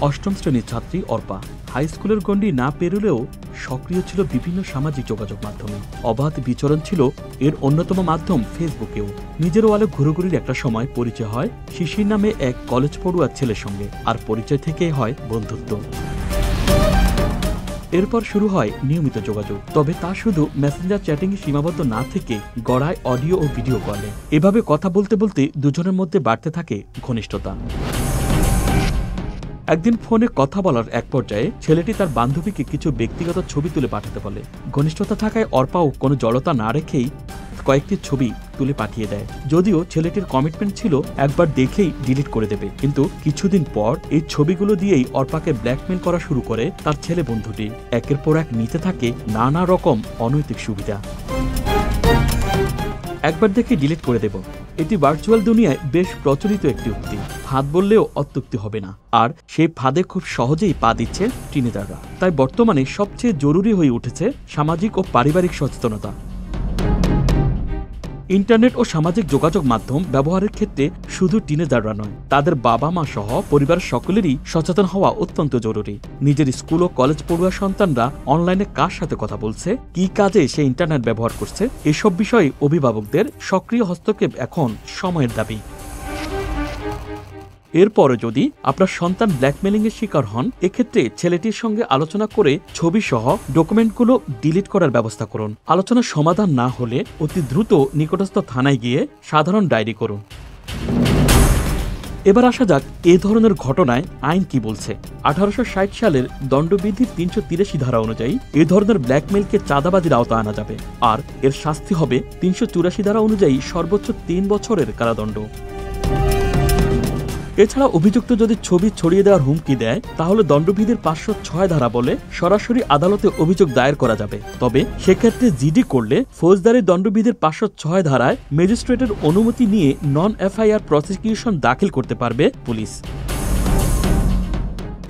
অষ্টম শ্রেণীর ছাত্রী অর্পা হাই স্কুলের গণ্ডি না পেরোলেও সক্রিয় ছিল বিভিন্ন সামাজিক যোগাযোগ মাধ্যমে। অবাধ বিচরণ ছিল এর অন্যতম মাধ্যম ফেসবুকেও। নিজের ওয়ালে ঘুরোঘুরির একটা সময় পরিচয় হয় শিশির নামে এক কলেজ পড়ুয়ার ছেলের সঙ্গে, আর পরিচয় থেকেই হয় বন্ধুত্ব। এরপর শুরু হয় নিয়মিত যোগাযোগ, তবে তা শুধু মেসেঞ্জার চ্যাটিংয়ে সীমাবদ্ধ না থেকে গড়ায় অডিও ও ভিডিও কলে। এভাবে কথা বলতে বলতে দুজনের মধ্যে বাড়তে থাকে ঘনিষ্ঠতা। একদিন ফোনে কথা বলার এক পর্যায়ে ছেলেটি তার বান্ধবীকে কিছু ব্যক্তিগত ছবি তুলে পাঠাতে বলে। ঘনিষ্ঠতা থাকায় অর্পাও কোনো জড়তা না রেখেই কয়েকটি ছবি তুলে পাঠিয়ে দেয়। যদিও ছেলেটির কমিটমেন্ট ছিল একবার দেখেই ডিলিট করে দেবে, কিন্তু কিছুদিন পর এই ছবিগুলো দিয়েই অর্পাকে ব্ল্যাকমেল করা শুরু করে তার ছেলে বন্ধুটি। একের পর এক নিতে থাকে নানা রকম অনৈতিক সুবিধা। একবার দেখে ডিলিট করে দেব, এটি ভার্চুয়াল দুনিয়ায় বেশ প্রচলিত একটি উক্তি। ফাঁদ বললেও অত্যুক্তি হবে না, আর সেই ফাঁদে খুব সহজেই পা দিচ্ছে টিনেজাররা। তাই বর্তমানে সবচেয়ে জরুরি হয়ে উঠেছে সামাজিক ও পারিবারিক সচেতনতা। ইন্টারনেট ও সামাজিক যোগাযোগ মাধ্যম ব্যবহারের ক্ষেত্রে শুধু টিনেজাররা নয়, তাদের বাবা মা সহ পরিবারের সকলেরই সচেতন হওয়া অত্যন্ত জরুরি। নিজের স্কুল ও কলেজ পড়ুয়া সন্তানরা অনলাইনে কার সাথে কথা বলছে, কি কাজে সে ইন্টারনেট ব্যবহার করছে, এসব বিষয়ে অভিভাবকদের সক্রিয় হস্তক্ষেপ এখন সময়ের দাবি। এরপরে যদি আপনার সন্তান ব্ল্যাকমেলিং এর শিকার হন, এক্ষেত্রে ছেলেটির সঙ্গে আলোচনা করে ছবি সহ ডকুমেন্টগুলো ডিলিট করার ব্যবস্থা করুন। আলোচনার সমাধান না হলে অতি দ্রুত নিকটস্থ থানায় গিয়ে সাধারণ ডায়েরি করুন। এবার আসা যাক এ ধরনের ঘটনায় আইন কি বলছে। 1860 সালের দণ্ডবিধির 383 ধারা অনুযায়ী এ ধরনের ব্ল্যাকমেইলকে চাঁদাবাজির আওতায় আনা যাবে, আর এর শাস্তি হবে 384 ধারা অনুযায়ী সর্বোচ্চ 3 বছরের কারাদণ্ড। এছাড়া অভিযুক্ত যদি ছবি ছড়িয়ে দেওয়ার হুমকি দেয়, তাহলে দণ্ডবিধির 506 ধারা বলে সরাসরি আদালতে অভিযোগ দায়ের করা যাবে। তবে সেক্ষেত্রে জিডি করলে ফৌজদারি দণ্ডবিধির 506 ধারায় ম্যাজিস্ট্রেটের অনুমতি নিয়ে নন এফআইআর প্রসিকিউশন দাখিল করতে পারবে পুলিশ।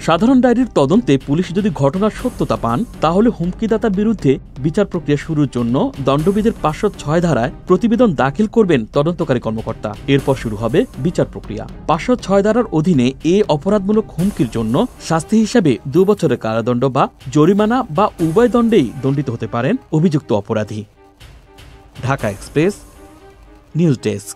সাধারণ ডায়েরির তদন্তে পুলিশ যদি ঘটনার সত্যতা পান, তাহলে হুমকিদাতার বিরুদ্ধে বিচার প্রক্রিয়া শুরুর জন্য দণ্ডবিধির 506 ধারায় প্রতিবেদন দাখিল করবেন তদন্তকারী কর্মকর্তা। এরপর শুরু হবে বিচার প্রক্রিয়া। 506 ধারার অধীনে এ অপরাধমূলক হুমকির জন্য শাস্তি হিসাবে 2 বছরের কারাদণ্ড বা জরিমানা বা উভয় দণ্ডেই দণ্ডিত হতে পারেন অভিযুক্ত অপরাধী। Dhaka express news desk.